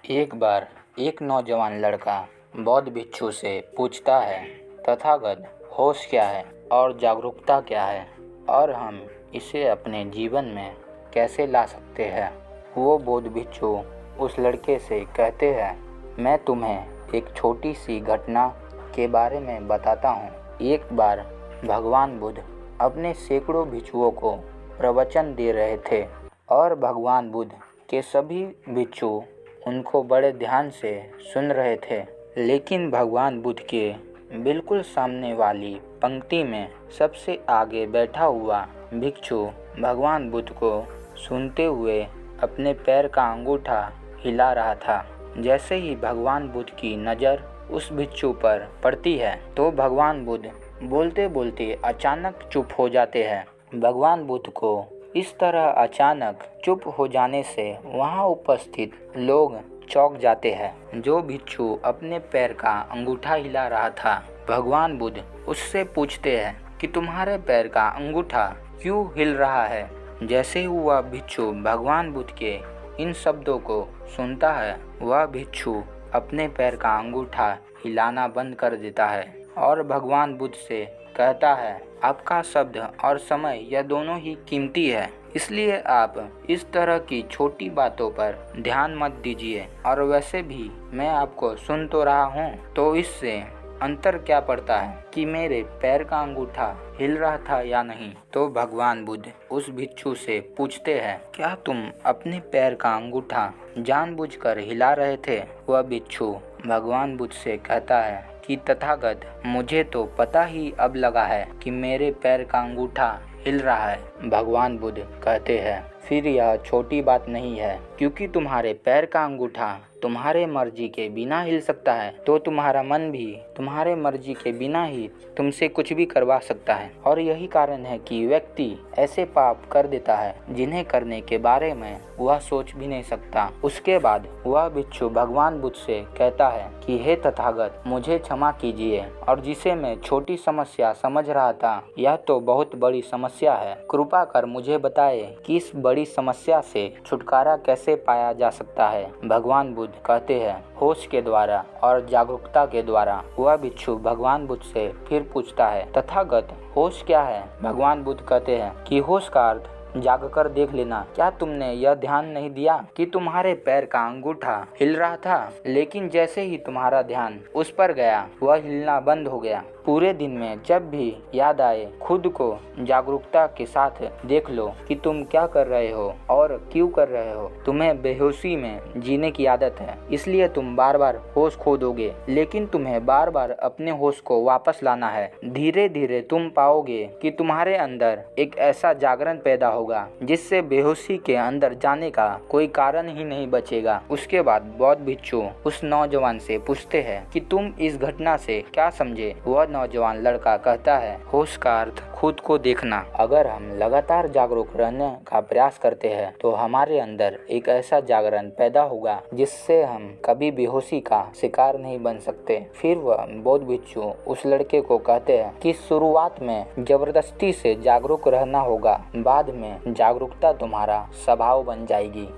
एक बार एक नौजवान लड़का बौद्ध भिक्षु से पूछता है, तथागत होश क्या है और जागरूकता क्या है और हम इसे अपने जीवन में कैसे ला सकते हैं। वो बौद्ध भिक्षु उस लड़के से कहते हैं, मैं तुम्हें एक छोटी सी घटना के बारे में बताता हूँ। एक बार भगवान बुद्ध अपने सैकड़ों भिक्षुओं को प्रवचन दे रहे थे और भगवान बुद्ध के सभी भिक्षु उनको बड़े ध्यान से सुन रहे थे। लेकिन भगवान बुद्ध के बिल्कुल सामने वाली पंक्ति में सबसे आगे बैठा हुआ भिक्षु भगवान बुद्ध को सुनते हुए अपने पैर का अंगूठा हिला रहा था। जैसे ही भगवान बुद्ध की नज़र उस भिक्षु पर पड़ती है तो भगवान बुद्ध बोलते बोलते अचानक चुप हो जाते हैं। भगवान बुद्ध को इस तरह अचानक चुप हो जाने से वहाँ उपस्थित लोग चौंक जाते हैं। जो भिक्षु अपने पैर का अंगूठा हिला रहा था, भगवान बुद्ध उससे पूछते हैं कि तुम्हारे पैर का अंगूठा क्यों हिल रहा है। जैसे ही वह भिक्षु भगवान बुद्ध के इन शब्दों को सुनता है, वह भिक्षु अपने पैर का अंगूठा हिलाना बंद कर देता है और भगवान बुद्ध से कहता है, आपका शब्द और समय यह दोनों ही कीमती है, इसलिए आप इस तरह की छोटी बातों पर ध्यान मत दीजिए। और वैसे भी मैं आपको सुन तो रहा हूँ, तो इससे अंतर क्या पड़ता है कि मेरे पैर का अंगूठा हिल रहा था या नहीं। तो भगवान बुद्ध उस भिक्षु से पूछते हैं, क्या तुम अपने पैर का अंगूठा जानबूझकर हिला रहे थे। वह भिक्षु भगवान बुद्ध से कहता है कि तथागत, मुझे तो पता ही अब लगा है कि मेरे पैर का अंगूठा हिल रहा है। भगवान बुद्ध कहते हैं, फिर यह छोटी बात नहीं है, क्योंकि तुम्हारे पैर का अंगूठा तुम्हारे मर्जी के बिना हिल सकता है, तो तुम्हारा मन भी तुम्हारे मर्जी के बिना ही तुमसे कुछ भी करवा सकता है। और यही कारण है कि व्यक्ति ऐसे पाप कर देता है जिन्हें करने के बारे में वह सोच भी नहीं सकता। उसके बाद वह भिक्षु भगवान बुद्ध से कहता है कि हे तथागत, मुझे क्षमा कीजिए, और जिसे मैं छोटी समस्या समझ रहा था, यह तो बहुत बड़ी समस्या है। कृपा कर मुझे बताए कि इस बड़ी समस्या से छुटकारा कैसे पाया जा सकता है। भगवान बुद्ध कहते हैं, होश के द्वारा और जागरूकता के द्वारा। वह भिक्षु भगवान बुद्ध से फिर पूछता है, तथागत, होश क्या है। भगवान बुद्ध कहते हैं कि होश का अर्थ जागकर देख लेना। क्या तुमने यह ध्यान नहीं दिया कि तुम्हारे पैर का अंगूठा हिल रहा था, लेकिन जैसे ही तुम्हारा ध्यान उस पर गया, वह हिलना बंद हो गया। पूरे दिन में जब भी याद आए, खुद को जागरूकता के साथ देख लो कि तुम क्या कर रहे हो और क्यों कर रहे हो। तुम्हें बेहोशी में जीने की आदत है, इसलिए तुम बार बार होश खो दोगे, लेकिन तुम्हें बार बार अपने होश को वापस लाना है। धीरे धीरे तुम पाओगे कि तुम्हारे अंदर एक ऐसा जागरण पैदा होगा जिससे बेहोशी के अंदर जाने का कोई कारण ही नहीं बचेगा। उसके बाद बौद्ध भिक्षु उस नौजवान से पूछते हैं कि तुम इस घटना से क्या समझे। वह नौजवान लड़का कहता है, होश का अर्थ खुद को देखना। अगर हम लगातार जागरूक रहने का प्रयास करते हैं तो हमारे अंदर एक ऐसा जागरण पैदा होगा जिससे हम कभी बेहोशी का शिकार नहीं बन सकते। फिर वह बौद्ध भिक्षु उस लड़के को कहते हैं कि शुरुआत में जबरदस्ती से जागरूक रहना होगा, बाद में जागरूकता तुम्हारा स्वभाव बन जाएगी।